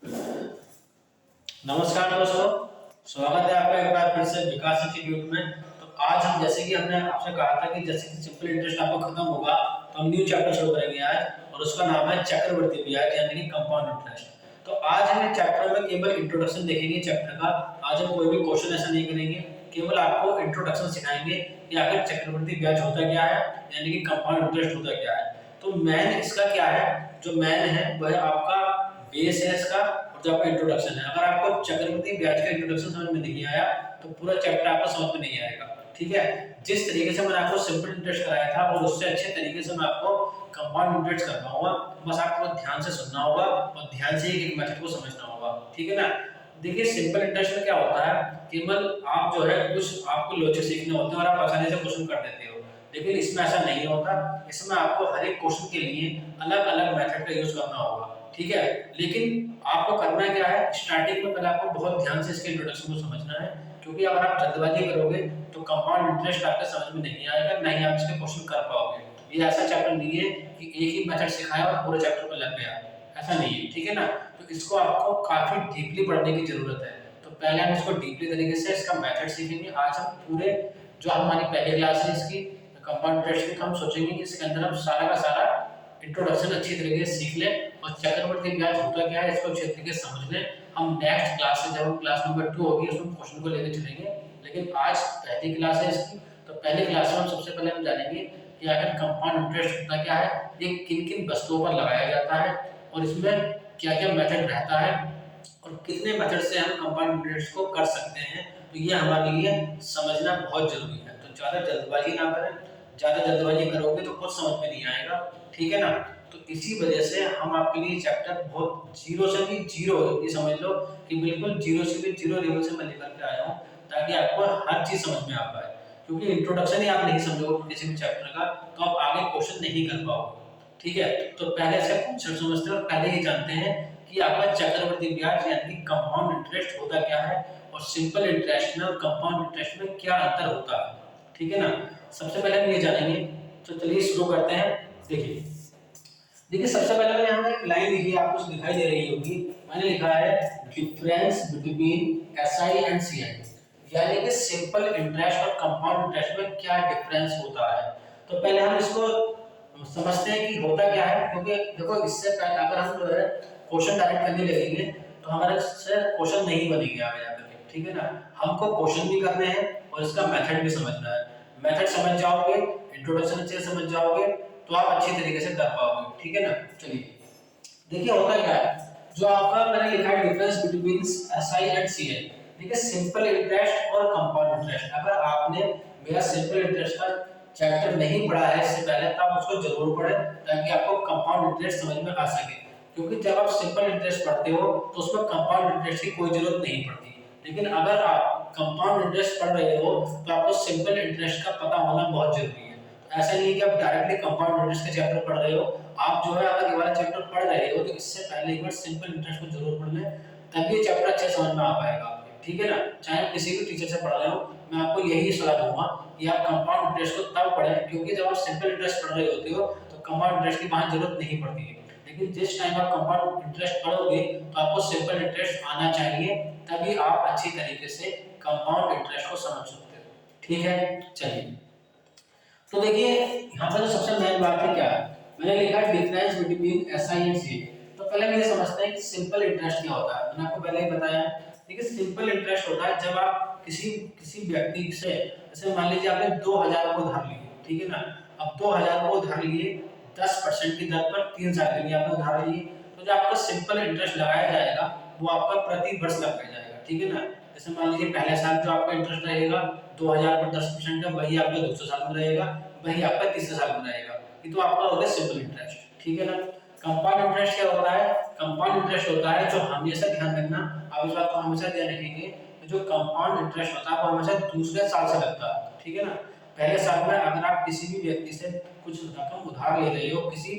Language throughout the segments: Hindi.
नमस्कार दोस्तों, स्वागत है आपका एक बार फिर से विकास इंस्टीट्यूट में। तो आज हम जैसे कि हमने आपसे कहा था कि जैसे कि सिंपल इंटरेस्ट आपको खत्म होगा तो हम न्यू चैप्टर शुरू करेंगे आज, और उसका नाम है चक्रवृद्धि ब्याज यानी कि कंपाउंड इंटरेस्ट। तो आज हम इस चैप्टर में केवल इंट्रोडक्शन देखेंगे चैप्टर का। आज हम कोई भी क्वेश्चन ऐसा नहीं करेंगे, केवल आपको इंट्रोडक्शन सिखाएंगे कि आखिर चक्रवृद्धि ब्याज होता क्या है यानी कि कंपाउंड इंटरेस्ट होता क्या है। तो मेन इसका क्या है, जो मेन है वह आपका बेस है इसका, और जो आपका इंट्रोडक्शन है। अगर आपको चक्रवृद्धि ब्याज का इंट्रोडक्शन समझ में नहीं आया तो पूरा चैप्टर आपको समझ में नहीं आएगा। ठीक है, जिस तरीके से मैंने आपको सिंपल इंटरेस्ट कराया था और उससे अच्छे तरीके से मैं आपको कंपाउंड इंटरेस्ट कर पाऊंगा। बस आपको ध्यान से सुनना होगा और ध्यान से एक मेथड को समझना होगा। ठीक है ना। देखिए सिंपल इंटरेस्ट में क्या होता है, केवल आप जो है कुछ आपको लॉजिक सीखने होते हैं और आप आसानी से क्वेश्चन कर देते हो, लेकिन इसमें ऐसा नहीं होता। इसमें आपको हर एक क्वेश्चन के लिए अलग अलग मेथड का यूज करना होगा। ठीक है, लेकिन आपको करना क्या है, स्टार्टिंग में पहले आपको बहुत ध्यान से इसके इंट्रोडक्शन को समझना है, क्योंकि अगर आप जल्दबाजी करोगे तो कंपाउंड इंटरेस्ट आपके समझ में नहीं आएगा, ना ही आप इसके क्वेश्चन कर पाओगे। ये ऐसा चैप्टर नहीं है कि एक ही मेथड सिखाया और पूरे चैप्टर पर लग गया, ऐसा नहीं है। ठीक है ना। तो इसको आपको काफी डीपली पढ़ने की जरूरत है। तो पहले हम इसको डीपली तरीके से इसका मेथड सीखेंगे। आज हम पूरे जो हमारी पहली क्लास है इसकी कंपाउंड इंटरेस्ट की, हम सोचेंगे कि इसके अंदर हम सारा का सारा इंट्रोडक्शन अच्छी तरीके से सीख लें और चक्रवृद्धि ब्याज होता क्या है इसको अच्छे तरीके से समझ लें। हम नेक्स्ट क्लास से, जब क्लास नंबर 2 होगी, उसमें क्वेश्चन को लेकर चलेंगे। लेकिन आज पहली क्लास है इसकी, तो पहली क्लास में हम सबसे पहले हम जानेंगे कि आखिर कंपाउंड इंटरेस्ट होता क्या है, ये किन किन वस्तुओं पर लगाया जाता है और इसमें क्या क्या मेथड रहता है और कितने मेथड से हम कंपाउंड इंटरेस्ट को कर सकते हैं। तो ये हमारे लिए समझना बहुत जरूरी है। तो ज्यादा जल्दबाजी ना करें, ज्यादा जल्दबाजी करोगे तो कुछ समझ में नहीं आएगा। ठीक है ना। तो इसी वजह से हम आपके लिए चैप्टर बहुत जीरो से भी जीरो, ये समझ लो कि बिल्कुल जीरो से भी जीरो लेवल से मैं लेकर के आया हूँ, ताकि आपको हर चीज समझ में आ पाए। क्योंकि इंट्रोडक्शन ही आप नहीं समझोगे किसी भी चैप्टर का तो आप आगे क्वेश्चन नहीं कर पाओगे। ठीक है, तो पहले से कॉन्सेप्ट समझते हैं और पहले ही जानते हैं कि आपका चक्रवृद्धि ब्याज यानी कि कंपाउंड इंटरेस्ट होता क्या है और सिंपल इंटरेस्ट में और कंपाउंड इंटरेस्ट में क्या अंतर होता है। ठीक है ना। सबसे पहले हम ये जानेंगे, तो चलिए शुरू करते हैं। देखिए देखिए सबसे पहले मैंने यहाँ एक लाइन लिखी है, आपको दिखाई दे रही होगी। मैंने लिखा है difference between SI and CI, यानी कि सिंपल इंटरेस्ट और कंपाउंड इंटरेस्ट में क्या डिफरेंस होता है। तो पहले हम इसको समझते हैं कि होता क्या है, क्योंकि देखो इससे पहले अगर हम जो है क्वेश्चन डायरेक्ट करने लगेंगे तो हमारे से क्वेश्चन नहीं बनेंगे आगे जाकर के। ठीक है ना। हमको क्वेश्चन भी करने हैं और इसका मेथड भी समझना है। मेथड समझ जाओगे, इंट्रोडक्शन अच्छे से समझ जाओगे तो आप अच्छी तरीके से कर पाओगे। ठीक है ना। चलिए देखिए होता क्या है, जो आपका मैंने लिखा है difference between SI and CI. देखिए सिंपल इंटरेस्ट और कंपाउंड इंटरेस्ट, अगर आपने मेरा सिंपल इंटरेस्ट का चैप्टर नहीं पढ़ा है इससे पहले तो आप उसको जरूर पढ़ें, ताकि आपको कंपाउंड इंटरेस्ट समझ में आ सके। क्योंकि जब आप सिंपल इंटरेस्ट पढ़ते हो तो उसमें कंपाउंड इंटरेस्ट की कोई जरूरत नहीं पड़ती, लेकिन अगर आप कंपाउंड इंटरेस्ट पढ़ रहे हो तो आपको सिंपल इंटरेस्ट का पता होना बहुत जरूरी है। ऐसा नहीं है कि आप डायरेक्टली कंपाउंड इंटरेस्ट का चैप्टर पढ़ रहे हो, आप जो है अगर ये वाला चैप्टर पढ़ रहे हो तो इससे पहले एक बार सिंपल इंटरेस्ट को जरूर पढ़ लें, तभी ये चैप्टर अच्छे समझ में आ पाएगा आपके। ठीक है ना। चाहे आप किसी भी टीचर से पढ़ रहे हो, मैं आपको यही सलाह दूंगा कि आप कंपाउंड इंटरेस्ट को तब पढ़ें, क्योंकि जब आप सिंपल इंटरेस्ट पढ़ रहे होते हो तो कंपाउंड इंटरेस्ट की वहां जरूरत नहीं पड़ती है। लेकिन जिस टाइम आप कंपाउंड इंटरेस्ट पढ़ोगे तो आपको सिंपल इंटरेस्ट आना चाहिए, तभी आप अच्छी तरीके से कंपाउंड इंटरेस्ट को समझ सकते हो। ठीक है। चलिए तो देखिए यहाँ पर जो सबसे मेन बात है क्या है, मैंने लिखा है डिफरेंस बिटवीन एसआई एंड सी। तो पहले हम ये समझते हैं कि सिंपल इंटरेस्ट क्या होता है। मैंने आपको पहले ही बताया। देखिए सिंपल इंटरेस्ट होता है जब आप किसी किसी व्यक्ति से, जैसे मान लीजिए आपने 2000 को उधार लिए। ठीक है ना। अब 2000 को उधार लिए 10% की दर पर 3 साल के लिए आपने उधार लिए, तो जो आपका सिंपल इंटरेस्ट लगाया जाएगा वो आपका प्रति वर्ष लगाया जाएगा। ठीक है ना। जैसे मान लीजिए पहले साल जो आपका इंटरेस्ट रहेगा 2000 पर 10% का, वही आपका दूसरे साल में रहेगा, वही आपका तीसरे साल में रहेगा। ये तो आपका हो गया सिंपल इंटरेस्ट। ठीक है ना। कंपाउंड इंटरेस्ट क्या होता है, कंपाउंड इंटरेस्ट होता है जो हमेशा ध्यान रखना, आप इस बात को हमेशा ध्यान रखेंगे, जो कंपाउंड इंटरेस्ट होता है वो हमेशा दूसरे साल से लगता है। ठीक है ना। पहले साल में अगर आप किसी भी व्यक्ति से कुछ रकम उधार ले रहे हो किसी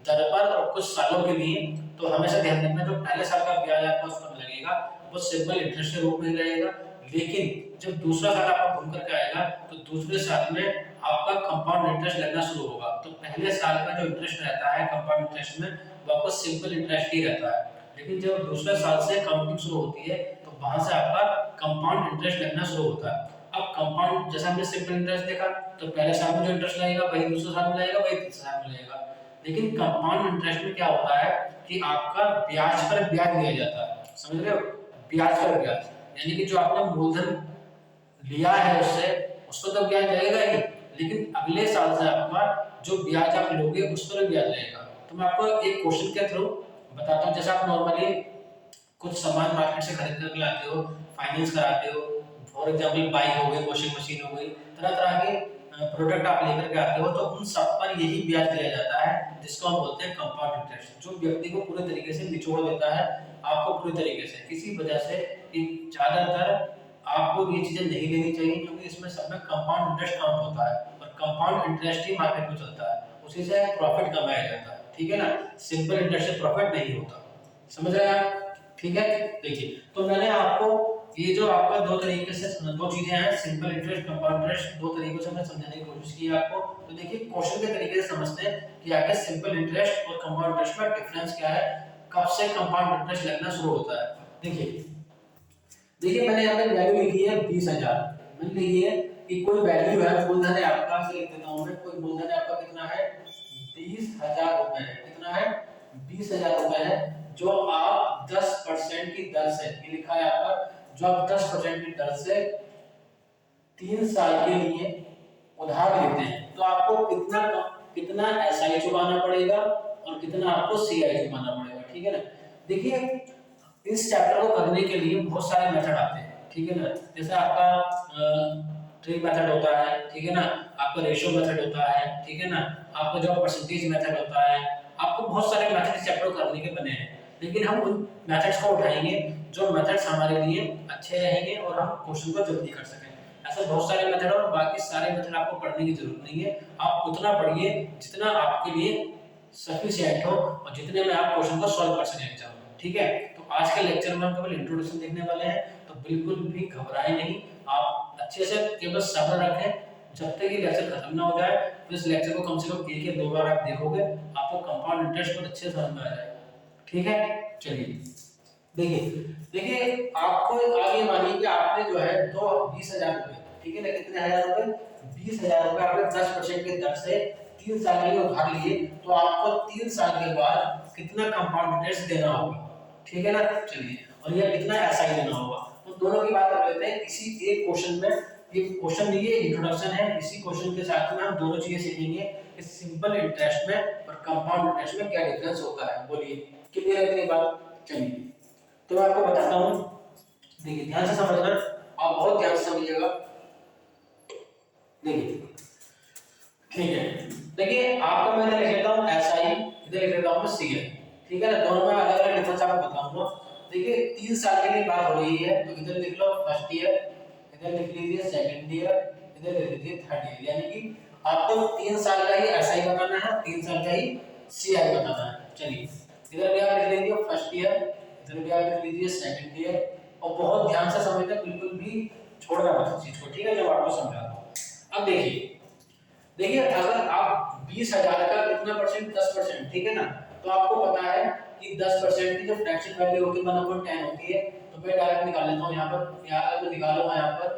दर पर और कुछ सालों के लिए, तो हमेशा ध्यान रखना जो पहले साल का ब्याज आपको उस पर लगेगा वो सिंपल इंटरेस्ट के रूप में रहेगा। लेकिन जब दूसरा साल आपका घूम करके आएगा तो दूसरे साल में आपका कंपाउंड इंटरेस्ट लगना शुरू होगा। तो पहले साल का जो इंटरेस्ट रहता है कंपाउंड इंटरेस्ट में वो आपको सिंपल इंटरेस्ट ही रहता है। लेकिन जब दूसरे साल से काउंटिंग शुरू होती है तो वहां से आपका कंपाउंड इंटरेस्ट लगना शुरू होता है। अब कंपाउंड, जैसे हमने सिंपल इंटरेस्ट देखा, तो पहले साल में जो इंटरेस्ट लगेगा वही दूसरे साल में लगेगा, वही तीसरे साल में लगेगा। लेकिन कंपाउंड इंटरेस्ट में क्या होता है कि आपका ब्याज पर ब्याज दिया जाता है, समझ रहे हो, ब्याज पर ब्याज, यानी कि जो आपने मूलधन लिया है उससे, उसको तो ब्याज लगेगा ही, लेकिन अगले साल से आपका जो ब्याज आप लोगे उस पर ब्याज लगेगा। तो मैं आपको एक क्वेश्चन के थ्रू बताता हूँ। जैसे आप नॉर्मली कुछ सामान मार्केट से खरीद कर लाते हो, फाइनेंस कराते हो, फॉर एग्जांपल बाइक हो गई, वॉशिंग मशीन हो गई, तरह तरह के प्रोडक्ट आप लेकर के आते हो, तो उन सब पर यही ब्याज दिया जाता है जिसको हम बोलते हैं कंपाउंड इंटरेस्ट, जो व्यक्ति को पूरे तरीके से निचोड़ देता है आपको पूरी तरीके से। किसी वजह से ज्यादातर आपको ये चीजें नहीं लेनी चाहिए, क्योंकि इसमें सब में कंपाउंड इंटरेस्ट काउंट होता है और कंपाउंड इंटरेस्ट ही मार्केट में चलता है, उसी से प्रॉफिट कमाया जाता है, ठीक है ना। सिंपल इंटरेस्ट से प्रॉफिट नहीं होता, समझ रहे हैं आप, ठीक है। देखिए, तो मैंने आपको ये जो आपका दो तरीके से दो चीजें हैं, सिंपल इंटरेस्ट, कंपाउंड इंटरेस्ट, दो तरीकों से मैं समझाने की कोशिश की आपको। तो देखिए क्वेश्चन के तरीके से समझते हैं कि आगे सिंपल इंटरेस्ट और कंपाउंड इंटरेस्ट में डिफरेंस क्या है, कब से कंपाउंड इंटरेस्ट लगना शुरू होता है। देखिए देखिए मैंने यहाँ पे वैल्यू लिखी है 20,000, मैंने लिखी है कि कोई वैल्यू है, मूलधन है आपका, लिख देता हूँ मैं, कोई मूलधन है आपका कितना है 20,000 रुपए है, कितना है 20,000 रुपए है, जो आप 10% की दर से, ये लिखा है आपका, जो आप 10% की दर से 3 साल के लिए उधार लेते हैं, तो आपको कितना कितना एसआई चुकाना पड़ेगा और कितना आपको सीआई चुकाना पड़ेगा, ठीक है ना। देखिए इस चैप्टर को करने के लिए बहुत सारे मेथड आते हैं, ठीक है ना। जैसे आपका ट्री मेथड होता है, ठीक है ना, आपका रेशियो मेथड होता है, ठीक है ना, आपका जो परसेंटेज मेथड होता है, आपको बहुत सारे मेथड इस चैप्टर को करने के बने हैं, लेकिन हम उन मेथड्स को उठाएंगे जो मेथड्स हमारे लिए अच्छे रहेंगे और हम क्वेश्चन को जल्दी कर सकें। ऐसे बहुत सारे मेथड और बाकी सारे मेथड आपको पढ़ने की जरूरत नहीं है, आप उतना पढ़िए जितना आपके लिए सफिशिएंट हो और जितने में आप क्वेश्चन को सॉल्व कर सकें एग्जाम में, ठीक है। तो आज के लेक्चर में हम केवल इंट्रोडक्शन देखने वाले हैं, तो बिल्कुल भी घबराएं नहीं, आप अच्छे से केवल सब्र रखें, जब तक ये लेक्चर खत्म ना हो जाए। तो इस लेक्चर को कम से कम एक या दो बार आप देखोगे, आपको कंपाउंड इंटरेस्ट बहुत अच्छे से समझ में आ जाएगा, ठीक है। चलिए देखिए देखिए आपको आगे मानिए कि आपने जो है 20,000 रुपए, ठीक है ना, कितने हजार रुपए 20,000 रुपए आपने 10% की दर से 3 साल के लिए उधार लिए, तो आपको 3 साल के बाद कितना कंपाउंड इंटरेस्ट देना होगा, ठीक है ना। चलिए, और ये कितना एसआई देना होगा, तो दोनों की बात कर लेते हैं इसी एक क्वेश्चन में। ये क्वेश्चन नहीं है, इंट्रोडक्शन है, इसी क्वेश्चन के साथ में हम दोनों चीजें सीखेंगे कि सिंपल इंटरेस्ट में और कंपाउंड इंटरेस्ट में क्या डिफरेंस होता है। बोलिए क्लियर है इतनी बात। चलिए तो मैं आपको बताता हूँ, देखिए ध्यान से समझना, आप बहुत ध्यान से समझिएगा। देखिए ठीक है, देखिए आपको मैं लिख लेता हूँ एसआई, इधर लिख लेता हूँ सीआई, ठीक है ना, दोनों में अलग अलग डिफरेंस आपको बताऊंगा। देखिए 3 साल के लिए बात हो रही है, तो इधर लिख लो फर्स्ट ईयर, इधर लिख लीजिए सेकंड ईयर, इधर लिख लीजिए थर्ड ईयर, यानी कि आपको 3 साल का ही एसआई बताना है, 3 साल का ही सीआई बताना है। चलिए इधर भी आप लिख लीजिए फर्स्ट ईयर, इधर भी आप लिख लीजिए सेकंड ईयर, और बहुत ध्यान से समझना, बिल्कुल भी छोड़ना मत चीज को, ठीक है, जब आपको समझाता हूं। अब देखिए देखिए अगर आप 20,000 का कितना परसेंट 10%, ठीक है ना, तो आपको पता है कि 10% की जो फ्रैक्शन वैल्यू होती है 1/10 होती है, तो मैं डायरेक्ट निकाल लेता हूं यहाँ पर, यहाँ मैं निकालूंगा यहाँ पर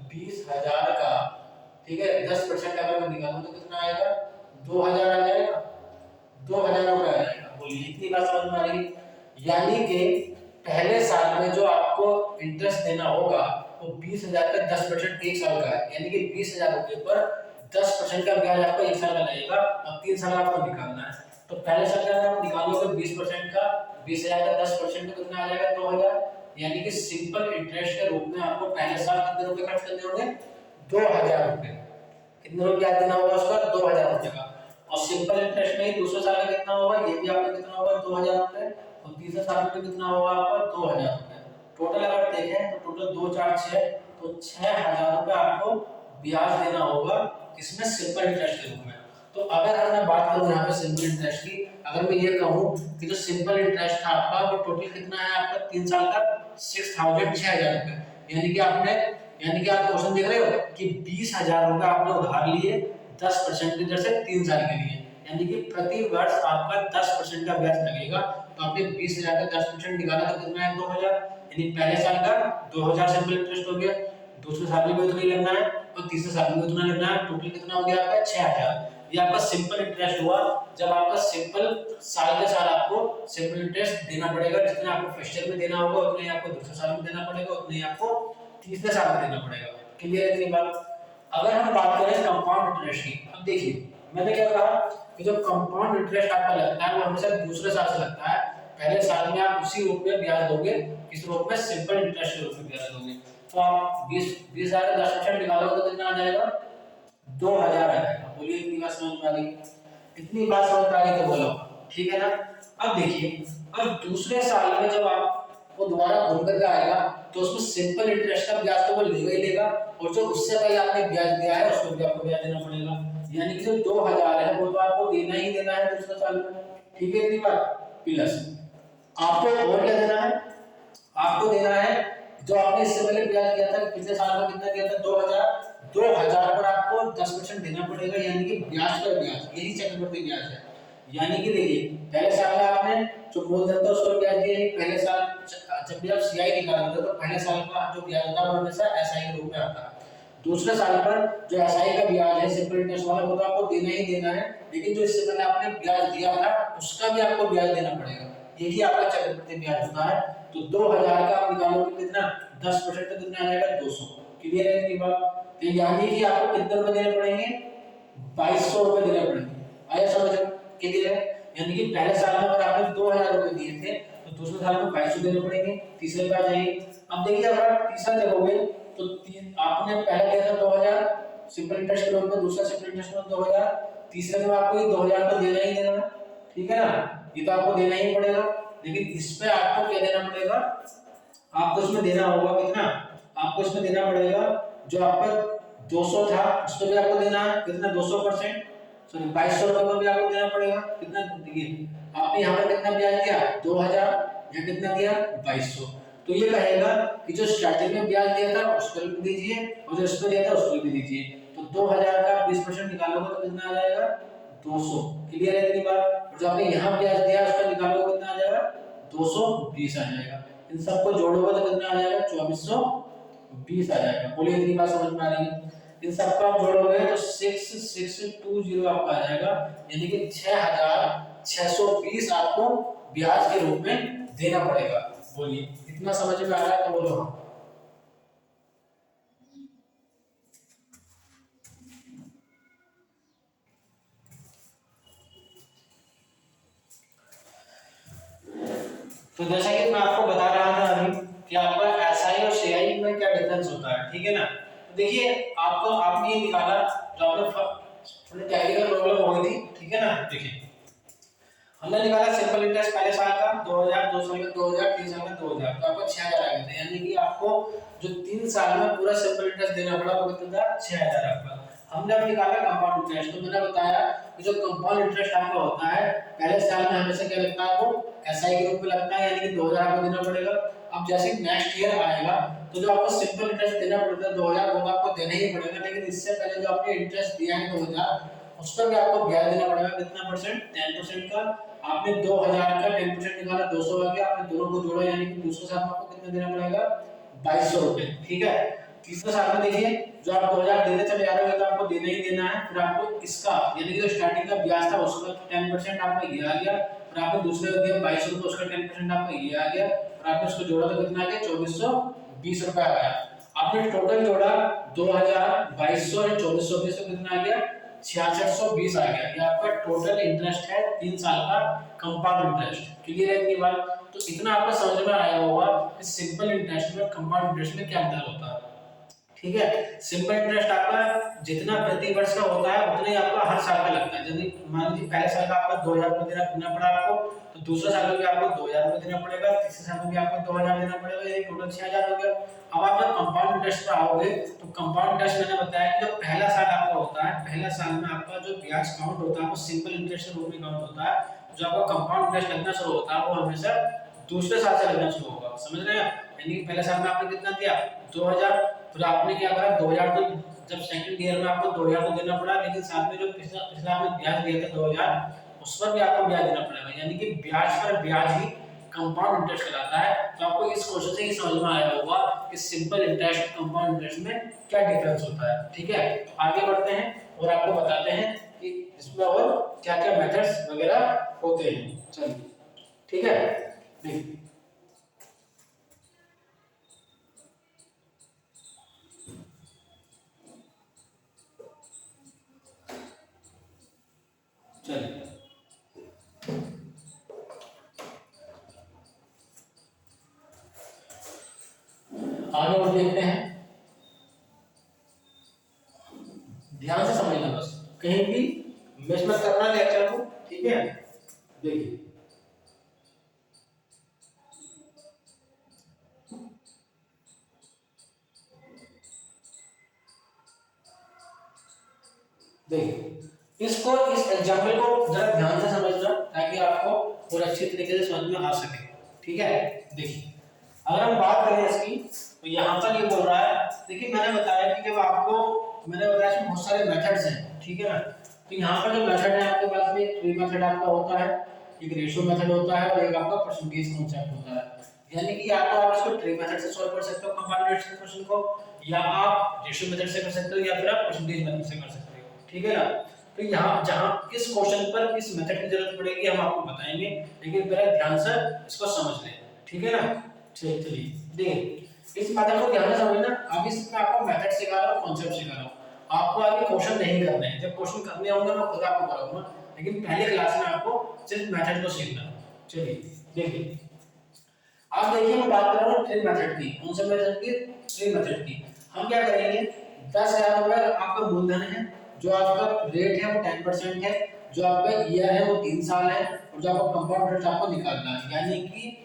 20,000 का, ठीक है, 10% अगर मैं निकालूं तो कितना आएगा 2,000 आ जाएगा, 2,000 रुपए आ जाएगा। बोलिए इतनी बात समझ में आ रही है। यानी कि पहले साल में जो आपको इंटरेस्ट देना होगा वो 20,000 का 10% एक साल का है, यानी कि 20,000 रुपए पर 10% का ब्याज आपको एक साल का लगेगा और 3 साल आपको निकालना है। तो पहले साल का आप निकालोगे 20% का, 20,000 का 10% तो कितना आ जाएगा 2,000, यानी कि सिंपल इंटरेस्ट के रूप में आपको पहले साल कितने रुपए खर्च करने होंगे 2,000 रुपए। कितने रुपए ब्याज देना होगा उसका 2,000 रुपए का, और सिंपल इंटरेस्ट में दूसरे साल का कितना होगा, ये भी आपका कितना होगा 2,000 रुपए, और तीसरे साल में कितना होगा आपका 2,000 रुपए। टोटल अगर देखें तो टोटल 2 4 6, तो 6,000 रुपए आपको ब्याज देना होगा, किसमें सिंपल इंटरेस्ट के रूप में। तो अगर मैं बात करूं यहाँ पे सिंपल इंटरेस्ट की, अगर मैं ये कहूं कि जो सिंपल इंटरेस्ट था आपका वो टोटल कितना है आपका 3 साल का 6,000 रुपए, यानी कि आप क्वेश्चन देख रहे हो कि 20,000 रुपए आपने उधार लिए 10% की दर से 3 साल के लिए, यानी कि प्रति वर्ष आपका 10% का ब्याज लगेगा। तो आपने 20,000 का 10% निकाला तो कितना है 2,000, यानी पहले साल का 2,000 सिंपल इंटरेस्ट हो गया, दूसरे साल में भी उतना ही लगना है और तीसरे साल में भी उतना लगना है। टोटल कितना हो गया आपका 6,000। ये आपका सिंपल इंटरेस्ट हुआ। जब आपका सिंपल साल के साल आपको सिंपल इंटरेस्ट देना पड़ेगा, जितना आपको फर्स्ट ईयर में देना होगा उतना ही आपको दूसरे साल में देना पड़ेगा, उतना ही आपको तीसरे साल में देना पड़ेगा। क्लियर है इतनी बात। अगर हम बात करें कंपाउंड इंटरेस्ट की, अब देखिए मैंने क्या कहा कि जो कंपाउंड इंटरेस्ट आपका लगता है वो हमेशा दूसरे साल से लगता है। पहले साल में आप उसी रूप में ब्याज दोगे, किस रूप में, सिंपल इंटरेस्ट के रूप में ब्याज दोगे। तो आप 20,000 का 10% निकालोगे तो कितना आ जाएगा 2,000 आ जाएगा। बोलिए इतनी बात समझ में आ गई? इतनी बात समझ में आ गई तो बोलो ठीक है ना। अब देखिए, अब दूसरे साल में जब आपको दोबारा घूम करके आएगा तो उसमें सिंपल इंटरेस्ट का ब्याज तो वो लेगा ही लेगा, और जो उससे पहले आपने ब्याज दिया है उसको भी आपको ब्याज देना पड़ेगा। यानी कि जो 2,000 है वो तो आपको देना ही देना है दूसरे साल में। ठीक है इतनी बात। प्लस आपको और क्या देना है, आपको देना है जो आपने इससे पहले ब्याज दिया था, पिछले साल में कितना दिया था 2,000 पर आपको 10% देना पड़ेगा, यानी कि ब्याज पर ब्याज, यही चक्रवृद्धि ब्याज है। यानी कि देखिए पहले साल में आपने जो मूलधन था उसको ब्याज दिया, पहले साल जब भी आप सीआई निकालोगे तो पहले साल का जो ब्याज होता है वो हमेशा एसआई के रूप में आता है। दूसरे साल पर जो एसआई का ब्याज है सिंपल इंटरेस्ट वाला वो तो आपको देना ही देना है, लेकिन जो इससे पहले आपने ब्याज दिया था उसका भी आपको ब्याज देना पड़ेगा। यही आपका चक्रवृद्धि ब्याज होता है। तो 2,000 का आप निकालोगे कितना, 10% तो कितना आ जाएगा 200। क्लियर है इतनी बात। तो यानी कि आपको कितने रुपए देने पड़ेंगे, 2,200 रुपए देने पड़ेंगे। आया समझ? क्लियर है। यानी कि पहले साल में अगर आपने 2,000 रुपए दिए थे तो दूसरे साल में 2,200 देने पड़ेंगे, तीसरे पे आ जाएंगे। अब देखिए अगर आप तीसरा देखोगे तो आपने पहले दिया था 2,000 सिंपल इंटरेस्ट के रूप में, दूसरा सिंपल इंटरेस्ट में 2,000, तीसरे में आपको ये 2,000 तो देना ही देना, ठीक है ना, ये तो आपको देना ही पड़ेगा। लेकिन इस पे आपको क्या देना पड़ेगा, आपको इसमें देना होगा कितना, आपको इसमें देना पड़ेगा जो आपका 200 था उस पे भी आपको देना है कितना 200%, सॉरी 2,200 रुपए का भी आपको देना पड़ेगा कितना, देखिए आपने यहाँ पर कितना ब्याज दिया 2,000, या कितना दिया 2,200। तो ये कहेगा कि जो स्टार्टिंग में ब्याज दिया था उसको भी दीजिए और जो इसको दिया था उसको भी दीजिए। तो 2,000 का 20% निकालोगे तो कितना आ जाएगा 200। क्लियर है इतनी बात। और जो आपने यहाँ ब्याज दिया उसका निकालोगे कितना आ जाएगा 220 आ जाएगा। इन सबको जोड़ोगे तो कितना आ जाएगा 2,420 आ जाएगा। बोलिए इतनी बात समझ में आ रही है? इन सबको आप जोड़ोगे तो 6,620 आपका आ जाएगा, यानी कि 6,620 आपको ब्याज के रूप में देना पड़ेगा। बोलिए इतना समझ में आ रहा है तो बोलो हाँ। तो जैसा कि मैं आपको बता रहा था अभी कि आपका एसआई और सीआई में क्या डिफरेंस होता है, ठीक है ना। तो देखिए आपको आपने ये निकाला जो आपने टेक्निकल प्रॉब्लम हो गई थी, ठीक है ना। देखिए हमने निकाला सिंपल इंटरेस्ट पहले साल का 2,000, दो साल का 2,000, तीन साल का 2,000, तो आपको 6,000 आ गए थे। यानी कि आपको जो 3 साल में पूरा सिंपल इंटरेस्ट देना पड़ा वो कितना था 6,000 आपका। हमने अब निकाला कंपाउंड इंटरेस्ट। तो मैंने बताया कि जो कंपाउंड इंटरेस्ट आपका होता है पहले साल में हमेशा क्या लगता है, वो एसआई के रूप में लगता है, यानी कि 2,000 आपको देना पड़ेगा। अब जैसे नेक्स्ट ईयर आएगा तो जो आपको सिंपल इंटरेस्ट देना पड़ता है 2,000 वो आपको देना ही पड़ेगा, लेकिन इससे पहले जो आपने इंटरेस्ट दिया है 2,000 उस पर भी आपको ब्याज देना पड़ेगा। कितना परसेंट, 10% का। आपने 2,000 का 10% निकाला 200 आ गया, आपने दोनों को जोड़ा यानी कि दूसरे साल में आपको कितना देना पड़ेगा 2,200 रुपए, ठीक है। तीसरे साल में देखिए जो आप 2,000 देने चले आ रहे हो तो आपको देना ही देना है, फिर आपको इसका यानी कि जो स्टार्टिंग का ब्याज था उसका 10% आपका ये आ गया, फिर आपने दूसरे को दिया 2,200 रुपए उसका 10% आपका ये आ गया, और आपने उसको जोड़ा तो कितना आ गया 2,420 रुपए आ गया। आपने टोटल जोड़ा 2,000, 2,200 और 2,420 तो कितना आ गया 6,620 आ गया। ये आपका टोटल इंटरेस्ट है 3 साल का कंपाउंड इंटरेस्ट। क्लियर है इतनी बात। तो इतना आपको समझ में आया होगा कि सिंपल इंटरेस्ट में कंपाउंड इंटरेस्ट में क्या अंतर होता है, ठीक है। सिंपल इंटरेस्ट आपका जितना प्रति वर्ष का होता है उतना ही आपका हर साल का लगता है। यदि मान लीजिए पहले साल का आपका 2,000 रुपए देना पड़ा आपको, तो दूसरे साल में भी आपको 2,000 रुपए देना पड़ेगा, तीसरे साल में भी आपको 2,000 देना पड़ेगा, ये टोटल 6,000 हो गया। अब आप जब कंपाउंड इंटरेस्ट पर आओगे तो कंपाउंड इंटरेस्ट मैंने बताया कि जो पहला साल आपका होता है, पहला साल में आपका जो ब्याज काउंट होता है वो सिंपल इंटरेस्ट के रूप में काउंट होता है। जो आपका कंपाउंड इंटरेस्ट लगना शुरू होता है वो हमेशा दूसरे साल से लगना शुरू होगा, समझ रहे हैं। यानी कि पहले साल में आपने कितना दिया 2,000, फिर आपने क्या करा 2,000 को जब सेकंड ईयर में आपको 2000 तो देना पड़ा, लेकिन साथ में जो पिछला पिछला आपने ब्याज दिया था 2000, उस पर भी आपको ब्याज देना पड़ेगा, यानी कि ब्याज पर ब्याज ही कंपाउंड इंटरेस्ट कहलाता है। तो आपको इस क्वेश्चन से ही समझ में आया होगा कि सिंपल इंटरेस्ट और कंपाउंड इंटरेस्ट में क्या डिफरेंस होता है। ठीक है, तो आगे बढ़ते हैं और आपको बताते हैं कि इसमें और क्या-क्या मेथड्स वगैरह होते हैं। चलिए, ठीक है, देखिए चलिए आगे और देखते हैं, ध्यान से समझना, बस कहीं भी मिस मत करना लेक्चर को। ठीक है, देखिए देखिए इसको, इस एग्जांपल को जरा ध्यान से समझना ताकि आपको और अच्छी तरीके से समझ में आ सके। ठीक है, देखिए अगर हम बात करें इसकी, तो यहाँ पर ये बोल रहा है, देखिए मैंने बताया कि जब आपको, मैंने बताया कि बहुत सारे मेथड्स हैं। ठीक है ना, तो यहाँ पर जो मेथड है आपके पास में, थ्री मेथड आपका होता है, एक रेशियो मेथड होता है और एक आपका परसेंटेज कॉन्सेप्ट होता है। यानी कि या तो आप इसको ट्री मेथड से सॉल्व कर सकते हो कंपाउंड इंटरेस्ट के क्वेश्चन को, या आप रेशियो मेथड से कर सकते हो, या फिर आप परसेंटेज मेथड से कर सकते हो। ठीक है ना, तो यहाँ जहाँ किस क्वेश्चन पर किस मेथड की जरूरत पड़ेगी हम आपको बताएंगे, लेकिन पहले ध्यान से इसको समझ लें। ठीक है ना, चलिए देखिए इस मेथड को ध्यान से समझना। अब इसमें आपको मेथड सिखा रहा हूँ, कॉन्सेप्ट सिखा रहा हूँ, आपको आगे क्वेश्चन नहीं करने हैं। जब क्वेश्चन करने होंगे मैं खुद आपको कराऊंगा, लेकिन पहले क्लास में आपको सिर्फ मेथड को सीखना है। चलिए देखिए, आप देखिए मैं बात कर रहा हूँ ट्री मेथड की। कौन सा मेथड की? ट्री मेथड की। हम क्या करेंगे, 10,000 रुपए आपका मूलधन है, जो आपका रेट है वो 10% है, जो आपका ईयर है वो 3 साल है, और जो आपका कंपाउंड इंटरेस्ट आपको निकालना है, यानी कि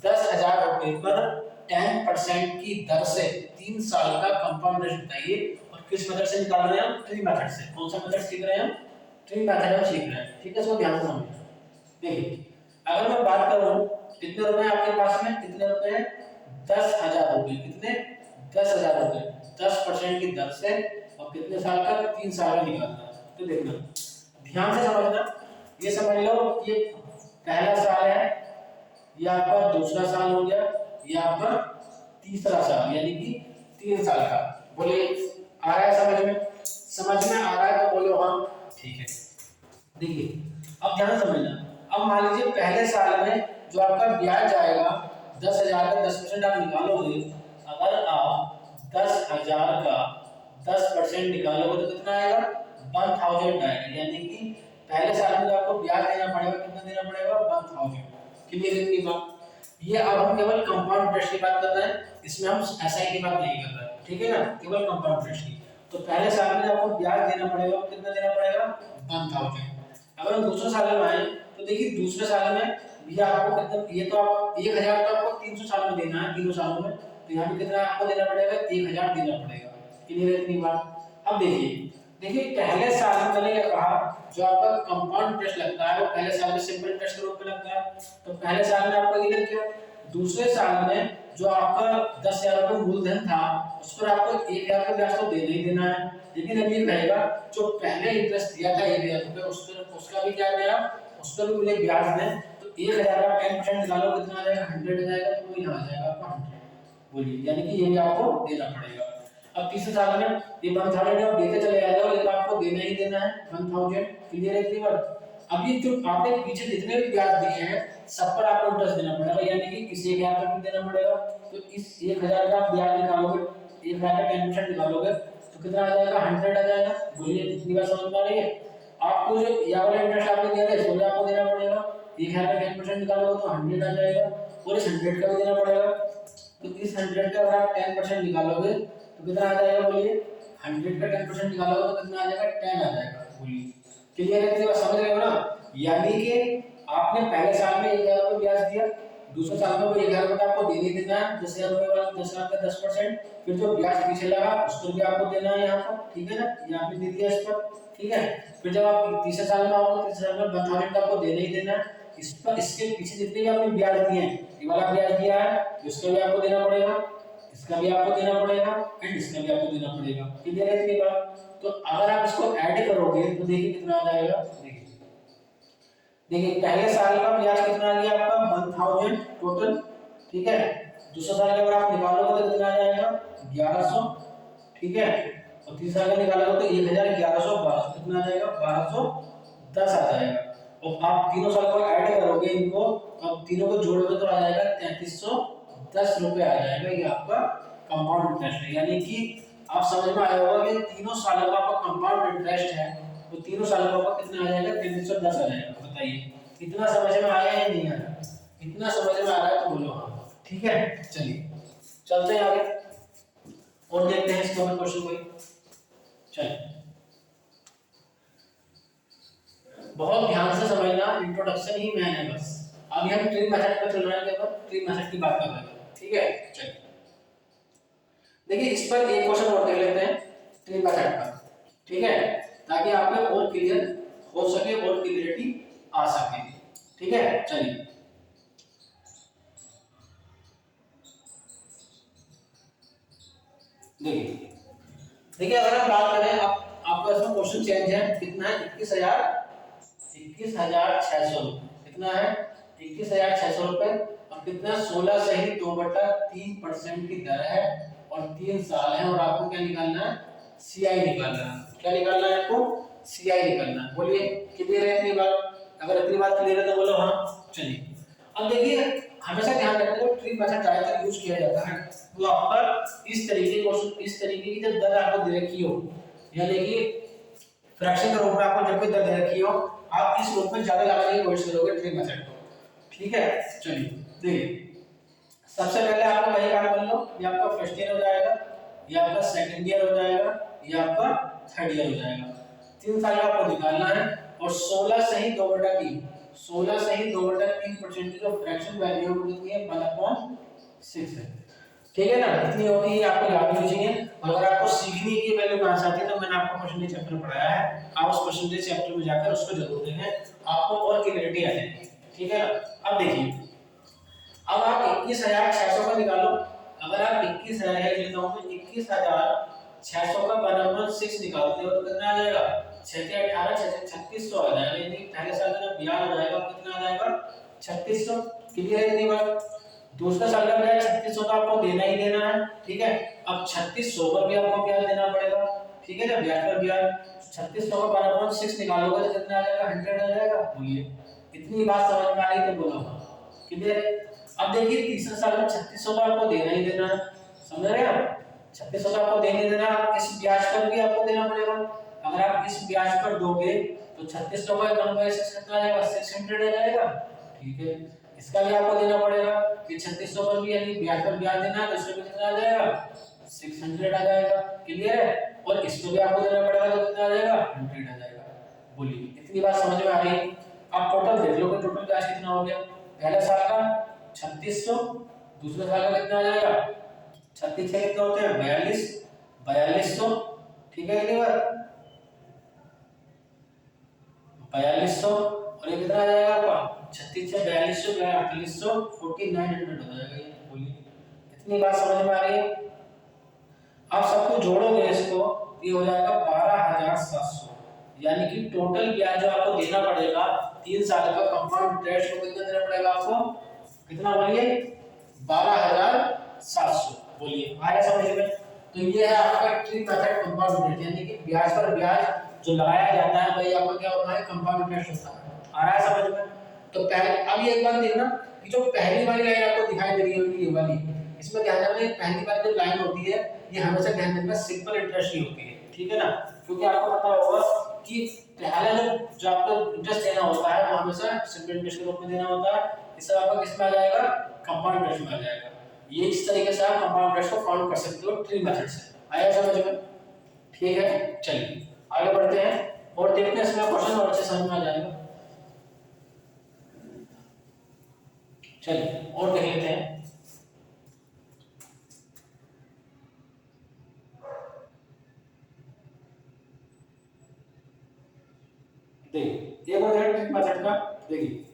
10,000 रुपए पर 10% की दर से 3 साल का कंपाउंड इंटरेस्ट बताइए। और किस मेथड से निकाल रहे हैं हम? ट्री मेथड से। कौन सा मेथड सीख रहे हैं हम? ट्री मेथड हम सीख रहे हैं। ठीक है, इसको ध्यान से समझिए। देखिए अगर मैं बात करूं कितने रुपए आपके पास में, कितने रुपए हैं? 10,000 रुपए। कितने? 10,000 रुपए 10% की दर से, और कितने साल का? 3 साल का निकालना है। तो देखना ध्यान से समझना, ये समझ लो ये पहला साल है, ये आपका दूसरा साल हो गया, ये आपका तीसरा साल, यानी कि 3 साल का। बोलिए आ रहा है समझ में? समझ में आ रहा है तो बोलो हाँ। ठीक है, देखिए अब ध्यान से समझना। अब मान लीजिए पहले साल में जो आपका ब्याज आएगा 10,000 का 10% आप निकालोगे। अगर आप 10,000 का 10% निकालोगे तो कितना आएगा? 1000 आएगा, यानी कि पहले साल में आपको ब्याज देना पड़ेगा। कितना देना पड़ेगा? 1000। क्लियर है इतनी बात? ये अब हम केवल कंपाउंड इंटरेस्ट की बात कर रहे हैं, इसमें हम एसआई की बात नहीं कर रहे। ठीक है ना, केवल कंपाउंड इंटरेस्ट की। तो पहले साल में आपको ब्याज देना पड़ेगा, कितना देना पड़ेगा? 1000। अगर हम दूसरे साल में आए तो देखिए दूसरे साल में भी आपको कितना, ये तो आप 1000 तो आपको 300 साल में देना है, तीनों सालों में, तो यहाँ पे कितना आपको देना पड़ेगा? 1000 देना पड़ेगा। क्लियर है इतनी बात? अब देखिए देखिए पहले साल में मैंने क्या कहा, जो आपका कंपाउंड इंटरेस्ट लगता है वो पहले साल में सिंपल इंटरेस्ट के रूप में लगता है, तो पहले साल में आपका ये लग गया। दूसरे साल में जो आपका 10,000 रुपये मूलधन था उस पर आपको 1,000 का ब्याज तो देना ही देना है, लेकिन अब ये कहेगा जो पहले इंटरेस्ट दिया था 1,000 रुपये उस पर, उसका भी क्या गया, उस पर भी मुझे ब्याज दें। तो 1,000 का 10% निकालो, कितना आ जाएगा? 100 आ जाएगा, तो यहाँ आ जाएगा आपका 100। बोलिए, यानी कि ये भी आपको देना पड़ेगा। अब तीसरे साल में ये 1000 आप देते चले आ जाओ, लेकिन आपको देना ही देना है 1000। क्लियर है इतनी बात? अब ये जो आपने पीछे जितने भी ब्याज दिए हैं सब पर आपको इंटरेस्ट देना पड़ेगा, यानी कि किसी एक का भी देना पड़ेगा। तो इस 1000 का आप ब्याज निकालोगे, 1000 का 10% निकालोगे तो कितना आ जाएगा? 100 आ जाएगा। बोलिए इतनी बात समझ में आ रही है? आपको जो ये वाला इंटरेस्ट आपने दिया था इसको भी आपको देना पड़ेगा। 1000 का 10% निकालोगे तो 100 आ जाएगा, और इस 100 का भी देना पड़ेगा। तो इस 100 का अगर आप 10% निकालोगे तो कितना आ जाएगा? बोलिए 100 का 10% निकालोगे तो कितना आ जाएगा? 10 आ जाएगा। बोलिए क्लियर है? इतनी समझ रहे हो ना? यानी कि आपने पहले साल में 1,000 रुपये ब्याज दिया, दूसरे साल में वो 1,000 रुपये आपको देने देना है, 10,000 रुपये वाला 10,000 का 10%, फिर जो ब्याज पीछे लगा उसको भी आपको देना है यहाँ पर। ठीक है ना, यहाँ पे दे दिया इस पर। ठीक है, फिर जब आप तीसरे साल में आओगे, तीसरे साल में 10,000 का आपको देना ही देना है। इस पर इसके पीछे जितने भी आपने ब्याज दिए हैं, ये वाला ब्याज दिया है इसका भी आपको देना पड़ेगा, इसका इसका भी आपको देना पड़ेगा एंड इसका भी आपको देना पड़ेगा। क्लियर है इतनी बात? तो अगर आप इसको ऐड करोगे तो देखिए कितना आ जाएगा। देखिए पहले साल का ब्याज कितना आ गया आपका 1000 टोटल, ठीक है। दूसरे साल का अगर आप निकालोगे तो कितना आ जाएगा 1100, ठीक है। और तीसरे साल का निकालोगे तो 1112 कितना आ जाएगा 1210 आ जाएगा। और आप तीनों साल को ऐड करोगे इनको, अब तीनों को जोड़ोगे तो आ जाएगा 3310 रुपए आ जाएगा। ये आपका कंपाउंड इंटरेस्ट है। यानी कि आप समझ में आया होगा कि तीनों सालों का आपका कंपाउंड इंटरेस्ट है, तो तीनों सालों का आपका कितना आ जाएगा 3310 आ जाएगा। बताइए इतना समझ में आया या नहीं आया? इतना समझ में आ रहा है तो बोलो हाँ, ठीक है। चलिए चलते हैं आगे और देखते हैं इसके क्वेश्चन कोई। चलिए बहुत ध्यान से समझना, इंट्रोडक्शन ही मैन है बस। अभी हम ट्री मेथड पर चल रहे हैं, देखो ट्री मेथड की बात कर रहे हैं, ठीक है। चलिए देखिए इस पर एक क्वेश्चन और देख लेते हैं ट्री मेथड का, ठीक है, ताकि आप में और क्लियर हो सके और क्लियरिटी आ सके, ठीक है। चलिए देखिए देखिए अगर हम बात करें, आप आपका इसमें क्वेश्चन चेंज है, कितना है 21,600 कितना है 21,600 रुपए, और कितना 16 से ही 2/3% की दर है और 3 साल है, और आपको क्या निकालना है सीआई निकालना है। क्या निकालना है आपको सीआई निकालना है। बोलिए क्लियर है इतनी बात? अगर इतनी बात क्लियर है तो बोलो हाँ। चलिए अब देखिए हमेशा ध्यान रखना है ट्री मेथड ज्यादातर यूज किया जाता है तो आप पर इस तरीके की जब दर आपको दे रखी हो, यानी कि फ्रैक्शन के रूप में आपको जब भी दर दे रखी हो, आप इस रूप में ज्यादा लगाने की कोशिश करोगे ट्री मेथड को, ठीक है। चलिए देखिए सबसे पहले आपको वही काम कर लो, ये आपका फर्स्ट ईयर हो जाएगा, ये आपका सेकंड ईयर हो जाएगा, ये आपका थर्ड ईयर हो जाएगा। 3 साल का आपको निकालना है और 16 से ही 2/3% की जो फ्रैक्शन वैल्यू होती है 1/6 है, ठीक है ना। इतनी होती है, आपको याद होनी चाहिए। अगर आपको सीखने की वैल्यू कहां से आती है तो मैंने आपको परसेंटेज चैप्टर में पढ़ाया है, आप उस परसेंटेज चैप्टर में जाकर उसको जरूर देखें, आपको और क्लैरिटी आ जाएगी, ठीक है ना। अब देखिए अब आप 21,600 का निकालो। अगर आप 21,000 लिखता हूं तो 21,600 का 1/6 निकालते हो तो कितना आ जाएगा 6 के 18 3600 आ जाएगा। यानी पहले साल का जो ब्याज हो जाएगा कितना आ जाएगा 3600। क्लियर है इतनी बात? दूसरा साल का ब्याज 3600 का आपको देना ही देना है, ठीक है। अब 3600 पर भी आपको ब्याज देना पड़ेगा, ठीक है ना। ब्याज पर ब्याज 3600 का 1/6 निकालोगे तो कितना आ जाएगा 100 आ जाएगा। बोलिए इतनी बात समझ में आ रही तो बोलो क्लियर है। अब देखिए तीसरे साल में 3600 का आपको देना ही देना है, समझ रहे हैं आप? 3600 का आपको देना ही देना है, इस ब्याज पर भी आपको देना पड़ेगा। अगर आप इस ब्याज पर दोगे तो 3600 का 1/6 कितना आ जाएगा 600 आ जाएगा, ठीक है। इसका भी आपको देना पड़ेगा कि 3600 पर भी यानी ब्याज पर ब्याज देना है तो इसमें कितना आ जाएगा 600 आ जाएगा। क्लियर है? और इसको भी आपको देना पड़ेगा तो कितना आ जाएगा 100 आ जाएगा। बोलिए इतनी बात समझ में आ रही है? आप टोटल देख लो कि टोटल ब्याज कितना हो गया। पहले साल का 3600, दूसरे साल का कितना आ जाएगा 36 से कितना होते हैं 4200, ठीक है। कितनी बार 4200 और ये कितना आ जाएगा आपका 36 से 4200 4800 4900 हो जाएगा ये। बोलिए इतनी बात समझ में आ रही है? आप सबको जोड़ोगे इसको ये हो जाएगा 12700, यानी कि टोटल ब्याज जो आपको देना पड़ेगा 3 साल का कंपाउंड इंटरेस्ट को कितना देना पड़ेगा आपको, कितना बोलिए 12700। बोलिए आया समझ में? तो ये है आपका ट्री मेथड कंपाउंड इंटरेस्ट, यानी कि ब्याज पर ब्याज जो लगाया जाता है वही आपका क्या होता है कंपाउंड इंटरेस्ट होता है। आ रहा है समझ में? तो पहले अब ये एक बात देखना कि जो पहली वाली लाइन आपको दिखाई दे रही होगी ये वाली, इसमें ध्यान रखना पहली वाली जो लाइन होती है ये हमेशा ध्यान रखना सिंपल इंटरेस्ट ही होती है, ठीक है ना। क्योंकि आपको पता होगा कि पहला जो आपको इंटरेस्ट देना होता है वो हमेशा सिंपल इंटरेस्ट के रूप में देना होता है। इससे आपका किस में आ जाएगा कंपाउंड इंटरेस्ट में आ जाएगा। ये इस तरीके से आप कंपाउंड इंटरेस्ट को फाउंड कर सकते हो ट्री मेथड से। आया समझ में? ठीक है चलिए आगे बढ़ते हैं और देखते हैं इसमें क्वेश्चन और अच्छे समझ में आ जाएगा। चलिए और देख लेते हैं। देखिए एक और है ट्रिक मेथड का। देखिए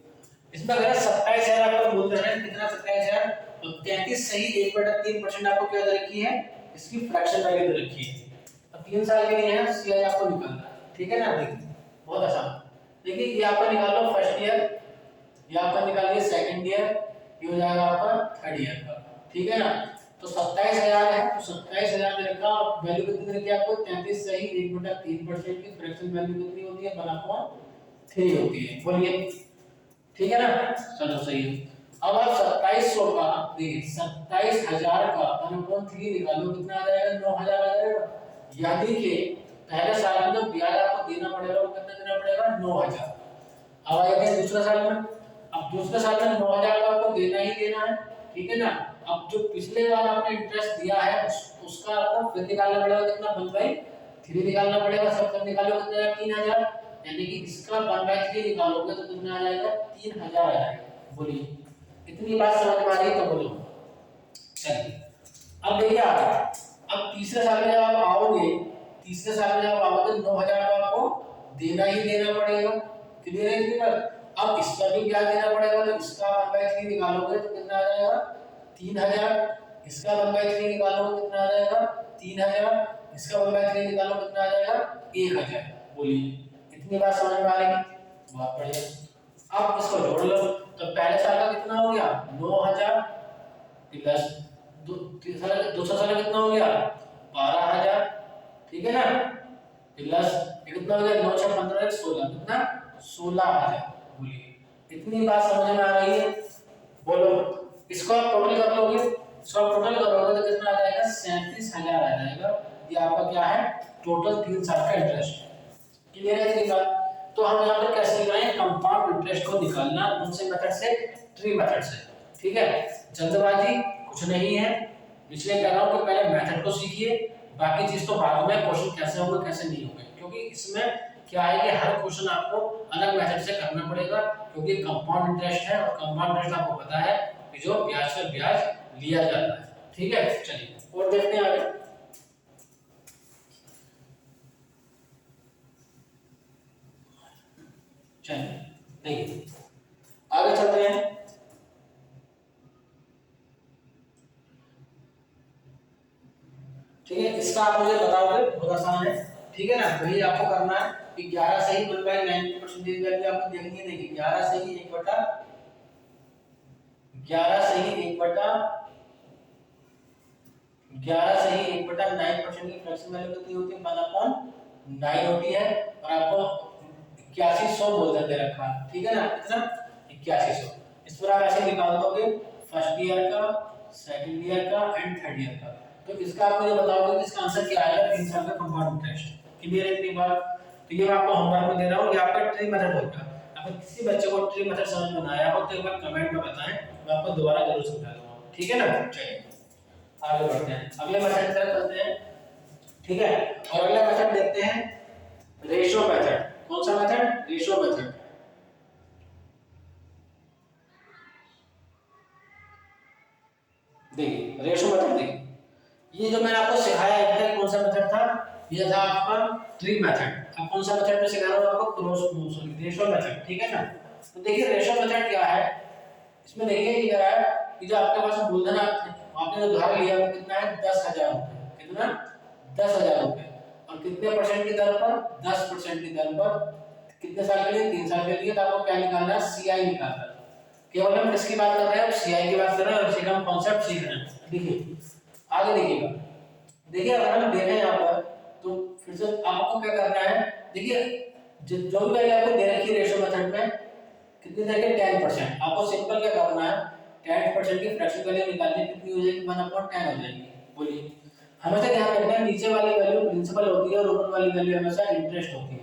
इसमें अगर 27000 आपका मूलधन है, कितना 27000 तो 33 सही 1/3% आपको क्या दे रखी है, इसकी फ्रैक्शन वैल्यू दे रखी है। अब 3 साल के लिए है सीआई आपको निकालना है, ठीक है ना। देखिए बहुत आसान, देखिए ये आपका निकाल लो फर्स्ट ईयर, ये आपका निकाल लिया सेकंड ईयर, ये हो जाएगा आपका थर्ड ईयर का, ठीक है ना। तो 27,000 है, तो 27,000 दे रखा, वैल्यू कितनी दे रखी है आपको, 33 सही 1/3% की फ्रैक्शन वैल्यू कितनी होती है, 1/3 होती है, बोलिए ठीक है ना। चलो सही है। अब आप 2700 का देखिए 27,000 का 1/3 निकालो, कितना आ जाएगा, 9,000 आ जाएगा। यानी कि पहले साल में जो ब्याज आपको देना पड़ेगा वो कितना देना पड़ेगा, 9,000। अब आएगा दूसरे साल में, अब दूसरे साल में 9,000 का आपको देना ही देना है, ठीक है ना। अब जो पिछले बार आपने इंटरेस्ट दिया है उसका आपको फिर निकालना पड़ेगा, कितना 1/3 निकालना पड़ेगा, सब निकालो कितना, 3,000। यानी कि इसका 1/3 निकालोगे तो कितना आ जाएगा, 3,000 आ जाएगा। बोलिए इतनी बात समझ में आ रही है तो बोलो। चलिए अब देखिए आगे, अब तीसरे साल में जब आप आओगे, तीसरे साल में जब आओगे तो 9,000 तो आपको देना ही देना पड़ेगा, क्लियर है इतनी बात। अब इस पर भी क्या देना पड़ेगा, तो इसका 1/3 निकालोगे तो कितना आ जाएगा, 3,000। इसका 1/3 निकालोगे कितना आ जाएगा, 3,000। इसका 1/3 निकालो कितना आ जाएगा, 1,000। बोलिए इतनी बात समझ में आ रही है, बहुत बढ़िया। अब इसको जोड़ लो, तो पहले साल का कितना हो गया, 9,000 प्लस दूसरा साल का कितना हो गया, 12,000, ठीक है ना, प्लस कितना हो गया, 9 6 15 16, कितना 16,000। बोलिए इतनी बात समझ में आ रही है, बोलो। इसको आप टोटल कर लोगे, इसको आप टोटल करोगे तो कितना आ जाएगा, 37,000 आ जाएगा। ये आपका क्या है, टोटल 3 साल का इंटरेस्ट। क्लियर है इसकी बात। तो हम यहाँ पर कैसे निकालेंगे, कंपाउंड इंटरेस्ट को निकालना, कौन से मेथड से, ट्री मेथड से, ठीक है। जल्दबाजी कुछ नहीं है, इसलिए कह रहा हूँ कि पहले मेथड को सीखिए, बाकी चीज तो बाद में, क्वेश्चन कैसे होंगे कैसे नहीं होंगे, क्योंकि इसमें क्या है कि हर क्वेश्चन आपको अलग मेथड से करना पड़ेगा, क्योंकि कंपाउंड इंटरेस्ट है और कंपाउंड इंटरेस्ट आपको पता है कि जो ब्याज पर ब्याज लिया जाता है, ठीक है। चलिए और देखते हैं आगे। चलिए देखिए आगे चलते हैं। ठीक है, इसका आप मुझे बताओगे, बहुत आसान है, ठीक है ना। वही आपको करना है कि 11 सही 1/90% वैल्यू आपको देखनी है। देखिए 11 सही 1/9% की फ्रैक्शन वैल्यू कितनी होती है, 1/9 होती है। और आपको 8100 बोल दे रखा है, ठीक है ना, कितना 8100। इस पर आप ऐसे निकाल दोगे फर्स्ट ईयर का, सेकंड ईयर का एंड थर्ड ईयर का। तो इसका आप मुझे बताओगे कि इसका आंसर क्या आएगा, 3 साल का कंपाउंड इंटरेस्ट। क्लियर है इतनी बात। तो ये मैं आपको होमवर्क में दे रहा हूँ, ये आपका ट्री मेथड होगा। अगर किसी बच्चे को ट्री मेथड समझ में आया हो तो एक बार कमेंट में बताएं, मैं आपको दोबारा जरूर समझा दूंगा, ठीक है ना। चलिए आगे बढ़ते हैं, अगले मेथड की तरफ चलते हैं, ठीक है। और अगला मेथड देखते हैं रेशियो मेथड। कौन सा मेथड, रेशियो मेथड। देखिए रेशियो मेथड, देखिए ये जो मैंने आपको सिखाया है कौन सा मेथड था, ये था आपका ट्री मेथड। अब कौन सा मेथड में सिखा रहा हूं आपको, रेशियो मेथड, ठीक है ना। तो देखिए रेशियो मेथड क्या है, इसमें देखिए ये क्या है कि जो आपके पास मूलधन आपने जो उधार लिया वो कितना है, 10,000 रुपए, कितना 10,000 रुपए। और कितने परसेंट की दर पर, 10% की दर पर, कितने साल के लिए, 3 साल के लिए। तो आपको क्या निकालना है, सीआई निकालना है। केवल हम किसकी बात कर रहे हैं, सीआई की बात कर रहे हैं, और इसी का हम कॉन्सेप्ट सीख रहे हैं। देखिए आगे देखिएगा, देखिए अगर हम देखें यहाँ पर तो फिर से आपको क्या करना है, देखिए जो भी वैल्यू आपको दे रखी है रेशियो मेथड में, कितनी देंगे, 10%। आपको सिंपल क्या करना है, 10% की फ्रैक्शन वैल्यू निकालनी, कितनी हो जाएगी, 1/10 हो जाएगी। बोलिए हमेशा ध्यान रखना है, नीचे वाली वैल्यू प्रिंसिपल होती है और ऊपर वाली वैल्यू हमेशा इंटरेस्ट होती है।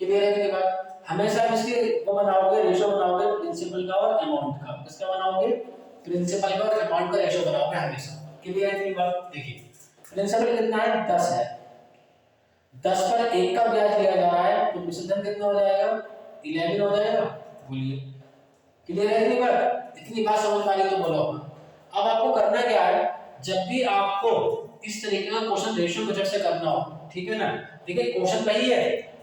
क्लियर है इसके बाद, हमेशा इसके वो बनाओगे, रेशियो बनाओगे प्रिंसिपल का और अमाउंट का। किसका बनाओगे, प्रिंसिपल का और अमाउंट का रेशियो बनाओगे हमेशा। क्लियर है इसकी बात। देखिए प्रिंसिपल कितना है, 10 है, 10 पर 1 का ब्याज लिया जा रहा है, तो मूलधन कितना हो जाएगा, 11 हो जाएगा। बोलिए क्लियर है इतनी बात, इतनी बात समझ में आ रही तो बोलो। अब आपको करना क्या है, जब भी आपको इस तरीके का क्वेश्चन रेशियो मेथड से करना हो, ठीक है ना। देखिए क्वेश्चन वही है,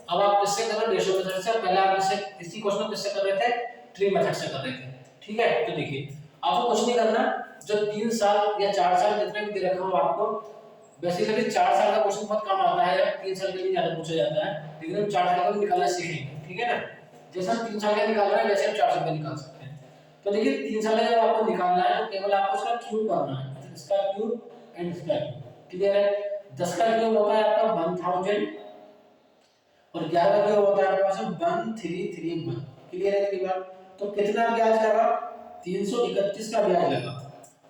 अब आप किससे कर रहे हो, रेशियो मेथड से। पहले आप इसी क्वेश्चन को किससे कर रहे थे, ट्री मेथड से कर रहे थे, ठीक है। तो देखिए आपको कुछ नहीं करना, जो 3 साल या 4 साल जितने भी दे रखा हो आपको, बेसिकली 4 साल का क्वेश्चन बहुत कम आता है, 3 साल के लिए ज्यादा पूछा जाता है, लेकिन हम 4 साल का भी निकालना सीखेंगे, ठीक है ना। जैसे हम 3 साल का निकाल रहे हैं वैसे हम 4 साल का निकाल सकते हैं। तो देखिए 3 साल का जब आपको निकालना है तो केवल आपको उसका क्यूब करना है, इसका क्यूब एंड इसका क्यूब, क्लियर है। 10 का क्यूब होता है आपका 1000 और 11 का क्यूब होता है आपके पास 1331, क्लियर है मेरी बात। तो कितना ब्याज लगा, 331 का ब्याज लगा।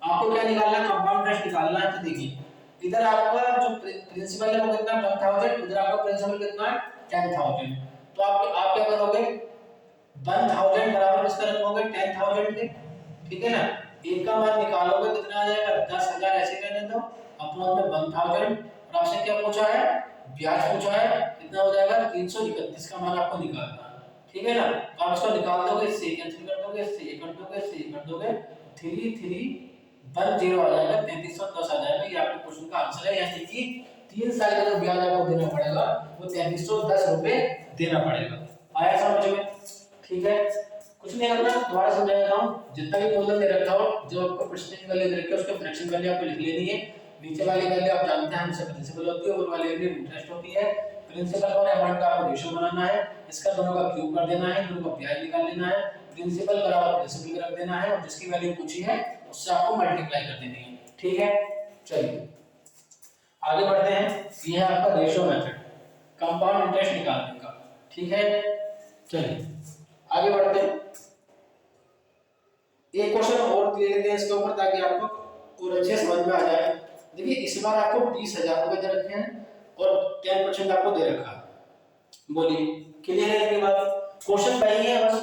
आपको क्या निकालना है, कंपाउंड इंटरेस्ट निकालना है। तो देखिए इधर आपका जो प्रिंसिपल है वो कितना 1000, उधर आपका प्रिंसिपल कितना है 10000। तो आप क्या करोगे, 1000 बराबर किसका रखोगे 10000 के, ठीक है ना। एक का मान निकालोगे कितना आ जाएगा 10000, ऐसे करने दो अपना में 1000 और आपसे क्या पूछा है, ब्याज पूछा है, कितना हो जाएगा 331 का मान आपको निकालना है, ठीक है ना। तो आप इसको निकाल दोगे, इससे कैंसिल कर दोगे, इससे ये कर दोगे, इससे ये कर दोगे, 3310 आ जाएगा, 3310 आ जाएगा। ये आपके क्वेश्चन का आंसर है, यानी कि 3 साल का जो ब्याज आपको देना पड़ेगा वो 3310 रुपए देना पड़ेगा। आया समझ में, ठीक है। कुछ नहीं करना, दोबारा समझा देता हूं। जितना भी मूलधन दे रखा हो, जो आपको परसेंटेज वैल्यू दे रखी है उसको फ्रैक्शन वैल्यू आपको लिख लेनी है। नीचे वाली वैल्यू आप जानते हैं हमसे प्रिंसिपल होती है, ऊपर वाली वैल्यू इंटरेस्ट होती है। प्रिंसिपल और अमाउंट का आपको रेशियो बनाना है, इसका दोनों का क्यूब कर देना है, दोनों का ब्याज निकाल लेना है, प्रिंसिपल बराबर प्रिंसिपल रख देना है और जिसकी वैल्यू पूछी है उससे आपको मल्टीप्लाई कर देनी है, ठीक है। चलिए आगे बढ़ते हैं। ये है आपका रेशियो मेथड कंपाउंड इंटरेस्ट निकालने का, ठीक है। चलिए आगे बढ़ते हैं। एक क्वेश्चन और ले लेते हैं इसके ऊपर ताकि आपको और अच्छे समझ में आ जाए। देखिए इस बार आपको 20000 रुपए दे रखे हैं और 10% आपको दे रखा है, बोलिए क्लियर है इसके बाद। क्वेश्चन वही है, बस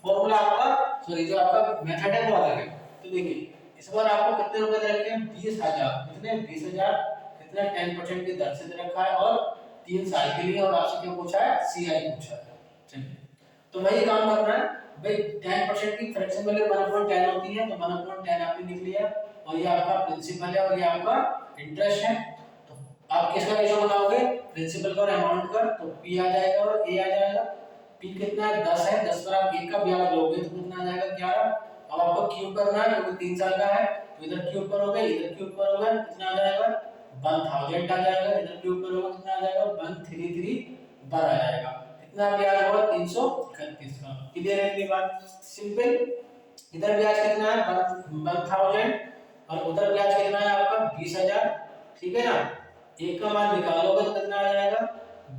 फॉर्मूला आपका सॉरी जो आपका मेथड है वो अलग है। तो देखिए इस बार आपको कितने रुपए दे रखे हैं 20000, कितने 20000, कितने 10% की दर से दे रखा है और 3 साल के लिए, और आपसे क्या पूछा है सीआई पूछा है। चलिए तो वही काम करना है भाई, 10% की फ्रैक्शन वैल्यू 1/10 होती है, तो 1/10 आपने लिख लिया और ये आपका प्रिंसिपल है और ये आपका इंटरेस्ट है। तो आप किसका रेशियो बनाओगे, प्रिंसिपल का और अमाउंट का, तो पी आ जाएगा और ए आ जाएगा। पी कितना है 10 है, 10 पर आप 1 का ब्याज लोगे तो कितना आ जाएगा 11। अब आपको क्यूब करना है क्योंकि 3 साल का है, तो इधर क्यूब करोगे इधर क्यूब करोगे कितना आ जाएगा 1000 आ जाएगा, इधर क्यूब करोगे कितना आ जाएगा 133 आ जाएगा। कितना ब्याज होगा 331 का, क्लियर है इतनी बात सिंपल। इधर ब्याज कितना है 1000 और उधर ब्याज कितना है आपका 20000, ठीक है ना। एक का मान निकालोगे तो कितना आ जाएगा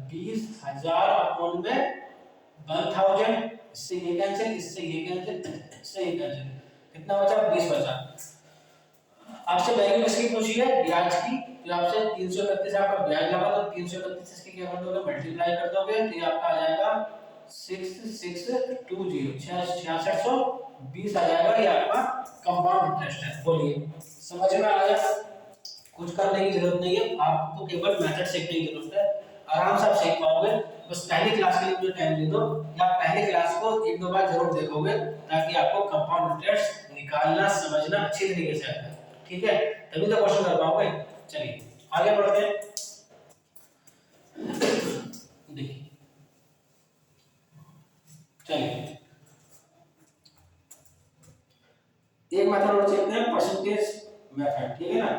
20000 अपॉन में 1000, इससे ये कैंसिल, इससे ये कैंसिल, इससे ये कैंसिल, कितना बचा 20 बचा। आपसे वैल्यू किसकी पूछी है ब्याज की, तो आपसे 331 आपका ब्याज लगा तो 331 इसकी क्या कर दोगे मल्टीप्लाई कर दोगे, तो ये आपका आ जाएगा 6620 6620 आ जाएगा। ये आपका कंपाउंड इंटरेस्ट है। बोलिए समझ में आया, कुछ करने की जरूरत नहीं है, आपको केवल मेथड सीखने की जरूरत है, आराम से आप सीख पाओगे। बस पहली क्लास के लिए मुझे टाइम दे दो, या पहली क्लास को 1-2 बार जरूर देखोगे ताकि आपको कंपाउंड इंटरेस्ट निकालना समझना अच्छी तरीके से आए, ठीक है, तभी तो क्वेश्चन कर पाओगे। चलिए आगे बढ़ते हैं। देखिए चलिए एक मेथड और सीखते हैं, परसेंटेज मेथड, ठीक है ना,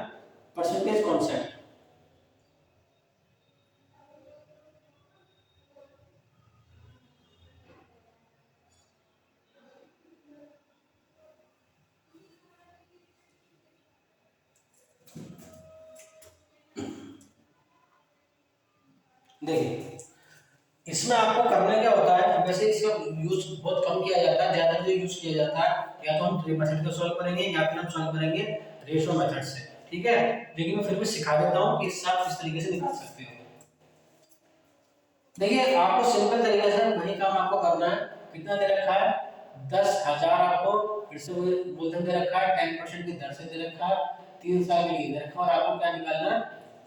परसेंटेज कॉन्सेप्ट। देखिए इसमें आपको करना क्या होता है, वैसे इसका यूज बहुत कम किया जाता है, ज्यादा जो यूज किया जाता है या तो हम ट्री मेथड को सॉल्व करेंगे या फिर हम सॉल्व करेंगे रेशियो मेथड से, ठीक है। लेकिन मैं फिर भी सिखा देता हूं कि इससे आप किस तरीके से निकाल सकते हो। देखिए आपको सिंपल तरीके से वही काम आपको करना है। कितना दे रखा है 10000 आपको फिर से मूलधन दे रखा है, 10% की दर से दे रखा है, 3 साल के लिए दे रखा है और आपको क्या निकालना है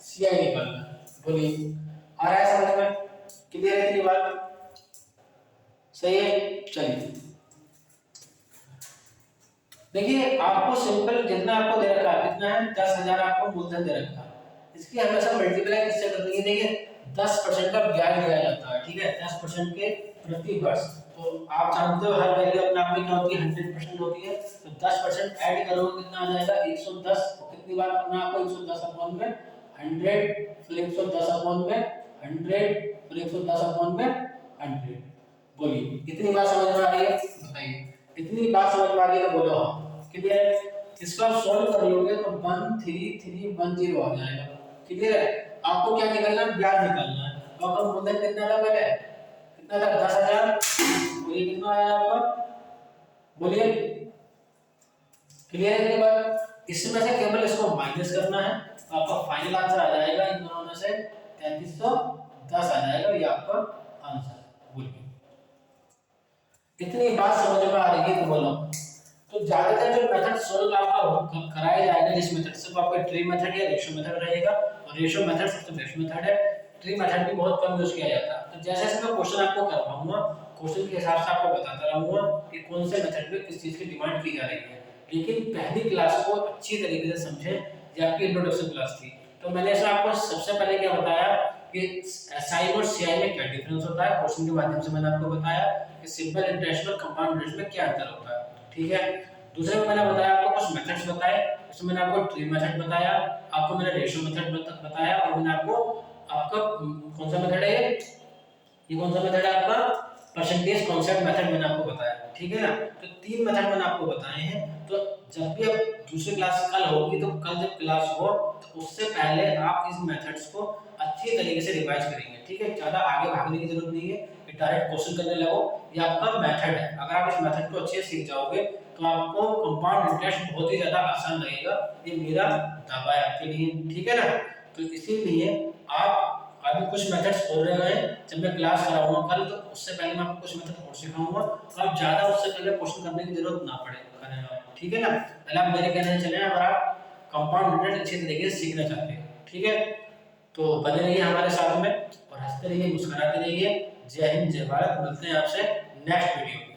सीआई निकालना है। बोलिए आ रहा है समझ में, क्लियर है इतनी बात, सही है। चलिए देखिए आपको सिंपल जितना आपको दे रखा है कितना है 10000 आपको मूलधन दे रखा है, इसकी हमेशा मल्टीप्लाई किससे कर देंगे। देखिए 10% का ब्याज दिया जाता है, ठीक है, 10% के प्रति वर्ष। तो आप जानते हो हर वैल्यू अपने आप में क्या होती है, 100% होती है। तो 10% ऐड करोगे कितना आ जाएगा, 110। कितनी बार करना है आपको, 110 अपॉन में 100, फिर 110 अपॉन में 100, फिर 110 अपॉन में 100। बोलिए कितनी बात समझ में आ रही है, बताइए कितनी बात समझ में आ रही है, तो बोलो हाँ। क्लियर? इसको आप सॉल्व कर लोगे तो 13310 आ जाएगा। क्लियर है? आपको क्या निकालना है, ब्याज निकालना है। तो अपन मूलधन कितना था पहले, कितना था, 10,000। बोलिए कितना आया आपका, बोलिए। क्लियर है कि बात? इसमें से केवल इसको माइनस करना है तो आपका फाइनल आंसर आ जाएगा इन दोनों में से 3310 आ जाएगा, ये आपका आंसर है। बोलिए कितनी बात समझ में आ रही है, तो बोलो। तो ज्यादातर जो मेथड सोल्व आपका कराया जाएगा जिस मेथड से, वो आपका ट्री मेथड या रेशियो मेथड रहेगा। और रेशियो मेथड सबसे बेस्ट मेथड है, ट्री मेथड भी बहुत कम यूज किया जाता है। तो जैसे जैसे मैं क्वेश्चन आपको करवाऊंगा, क्वेश्चन के हिसाब से आपको बताता रहूंगा कि कौन से मेथड में किस चीज की डिमांड की जा रही है। लेकिन पहली क्लास को अच्छी तरीके से समझे, ये आपकी इंट्रोडक्शन क्लास थी। तो मैंने ऐसा आपको सबसे पहले क्या बताया कि एसआई और सीआई में क्या डिफरेंस होता है, क्वेश्चन के माध्यम से मैंने आपको बताया कि सिंपल इंटरेस्ट और कंपाउंड इंटरेस्ट में क्या अंतर होता है। ठीक है? दूसरे में मैंने बताया आपको कुछ मेथड्स बताए, उसमें मैंने आपको ट्री मेथड बताया, आपको मैंने रेशियो मेथड बताया, और मैंने आपको आपका कौन सा मेथड है ये कौन सा मेथड है आपका, परसेंटेज कॉन्सेप्ट मेथड मैंने आपको बताया। ठीक है ना? तो 3 मेथड मैंने आपको बताए हैं। तो जब भी अब दूसरी क्लास कल होगी, तो कल जब क्लास हो तो उससे पहले आप इस मेथड्स को अच्छी तरीके से रिवाइज करेंगे। ठीक है? ज्यादा आगे भागने की जरूरत नहीं है कि डायरेक्ट क्वेश्चन करने लगो, ये आपका मेथड है। अगर आप इस मेथड को अच्छे से सीख जाओगे तो आपको कंपाउंड इंटरेस्ट बहुत ही ज्यादा आसान लगेगा, ये मेरा दावा है आपके लिए। ठीक है ना? तो इसीलिए आप अभी कुछ मेथड्स हो रहे हैं, जब मैं क्लास कराऊंगा कल तो उससे पहले मैं आपको कुछ मेथड और सिखाऊंगा, तो आप ज्यादा उससे पहले क्वेश्चन करने की जरूरत ना पड़े। ठीक है ना? पहले आप मेरे कहने से चलें अगर आप कंपाउंड इंटरेस्ट अच्छे तरीके से सीखना चाहते हैं। ठीक है? तो बने रहिए हमारे साथ में और हंसते रहिए, मुस्कुराते रहिए। जय हिंद, जय भारत। मिलते हैं आपसे नेक्स्ट वीडियो।